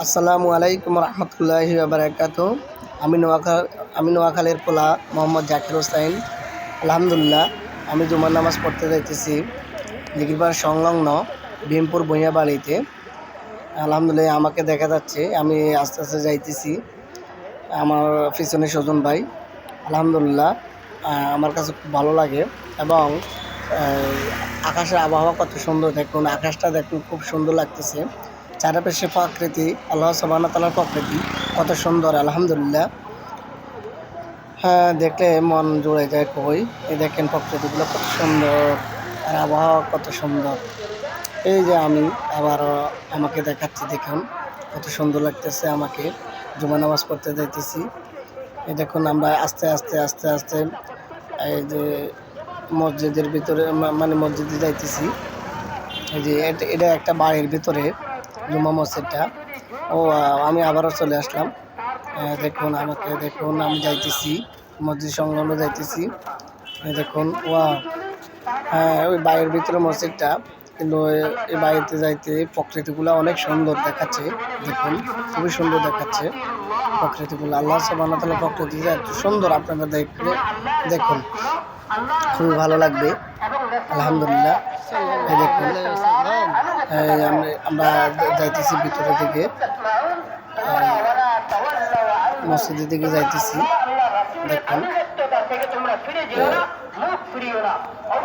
আসসালামু আলাইকুম রহমতুল্লাহি বারাকাতুহু। আমি নোয়াখালীর পোলা মোহাম্মদ জাকির হোসাইন। আলহামদুলিল্লাহ, আমি জুমার নামাজ পড়তে যাইতেছি দিঘিরপাড় সংলগ্ন ভীমপুর ভূঁইয়া বাড়িতে। আলহামদুলিল্লাহ, আমাকে দেখা যাচ্ছে, আমি আস্তে আস্তে যাইতেছি। আমার পিছনে স্বজন ভাই। আলহামদুলিল্লাহ, আমার কাছে খুব ভালো লাগে। এবং আকাশের আবহাওয়া কত সুন্দর দেখুন, আকাশটা দেখুন খুব সুন্দর লাগতেছে। চারপাশে প্রকৃতি, আল্লাহ সুবহানাহু ওয়া তাআলার প্রকৃতি কত সুন্দর। আলহামদুলিল্লাহ, হ্যাঁ, দেখলে মন জুড়ে যায় খুবই। এই দেখেন প্রকৃতিগুলো কত সুন্দর, আর আবহাওয়া কত সুন্দর। এই যে আমি আবারও আমাকে দেখাচ্ছি, দেখুন কত সুন্দর লাগতেছে। আমাকে জুমা নামাজ পড়তে যাইতেছি। এই দেখুন আমরা আস্তে আস্তে আস্তে আস্তে এই যে মসজিদের ভিতরে, মানে মসজিদে যাইতেছি। এই যে এটা একটা বাড়ির ভিতরে জুমা মসজিদটা। আমি আবারও চলে আসলাম। দেখুন আমাকে, দেখুন আমি যাইতেছি মসজিদ সংলগ্ন যাইতেছি। দেখুন হ্যাঁ, ওই বাড়ির ভিতরে মসজিদটা, কিন্তু এই বাড়িতে যাইতে প্রকৃতিগুলো অনেক সুন্দর দেখাচ্ছে। দেখুন খুবই সুন্দর দেখাচ্ছে প্রকৃতিগুলো। আল্লাহ সুবহানাহু ওয়া তাআলা প্রকৃতি এত সুন্দর, আপনারা দেখুন খুবই ভালো লাগবে। আলহামদুলিল্লাহ, এই দেখুন আমরা যাইতেছি ভিতরের দিকে, মসজিদের দিকে যাইতেছি। দেখুন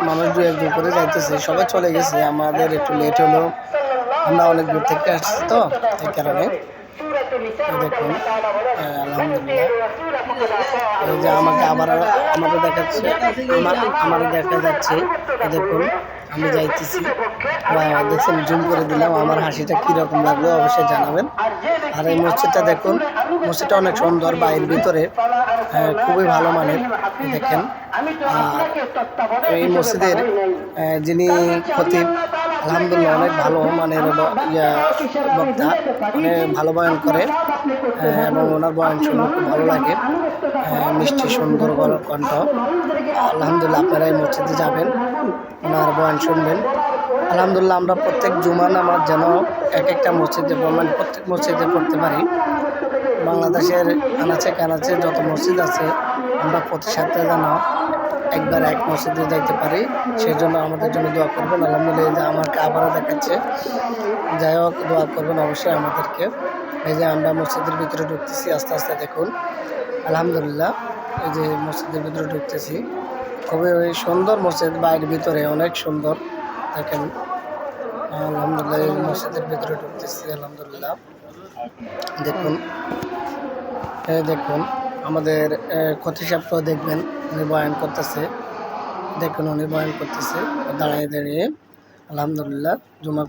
মানুষ দু একজন করে যাইতেছে, সবাই চলে গেছে, আমাদের একটু লেট হলো। আমরা অনেক দূর থেকে আসছি তো, এই কারণে। দেখুন আলহামদুলিল্লাহ, এই যে আমাকে দেখাচ্ছে, আমার দেখা যাচ্ছে। দেখুন আমি যাইতেছি, দেখছেন, জুম করে দিলাম। আমার হাসিটা কীরকম লাগলো অবশ্যই জানাবেন। আর এই মসজিদটা দেখুন, মসজিদটা অনেক সুন্দর, বাড়ির ভিতরে খুবই ভালো মানের। দেখেন, এই মসজিদের যিনি খতিব, আলহামদুলিল্লাহ অনেক ভালো মানের বক্তা, অনেক ভালো বয়ান করে, এবং ওনার বয়ান শুনতে খুব ভালো লাগে। মিষ্টি সুন্দর কণ্ঠ। আলহামদুলিল্লাহ, আপনারা এই মসজিদে যাবেন, ওনার বয়ান শুনবেন। আলহামদুলিল্লাহ, আমরা প্রত্যেক জুমা নামাজ যেন এক একটা মসজিদে, মানে প্রত্যেক মসজিদে পড়তে পারি। বাংলাদেশের আনাচে কানাচে যত মসজিদ আছে, আমরা প্রতি সপ্তাহে যেন একবার এক মসজিদে যাইতে পারি, সেই জন্য আমাদের জন্য দোয়া করবেন। আলহামদুলিল্লাহ, আমাকে আবারও দেখাচ্ছে। যাই হোক, দোয়া করবেন অবশ্যই আমাদেরকে। এই যে আমরা মসজিদের ভিতরে ঢুকতেছি আস্তে আস্তে, দেখুন আলহামদুলিল্লাহ, এই যে মসজিদের ভিতরে ঢুকতেছি। খুবই সুন্দর মসজিদ, বাড়ির ভিতরে অনেক সুন্দর। দেখেন আলহামদুলিল্লাহ, এই মসজিদের ভিতরে ঢুকতেছি। আলহামদুলিল্লাহ, দেখুন দেখুন আমাদের খতিব সাহেবকেও দেখবেন, উনি বয়ান করতেছে। দেখুন উনি বয়ান করতেছে দাঁড়িয়ে দাঁড়িয়ে। আলহামদুলিল্লাহ, জুমা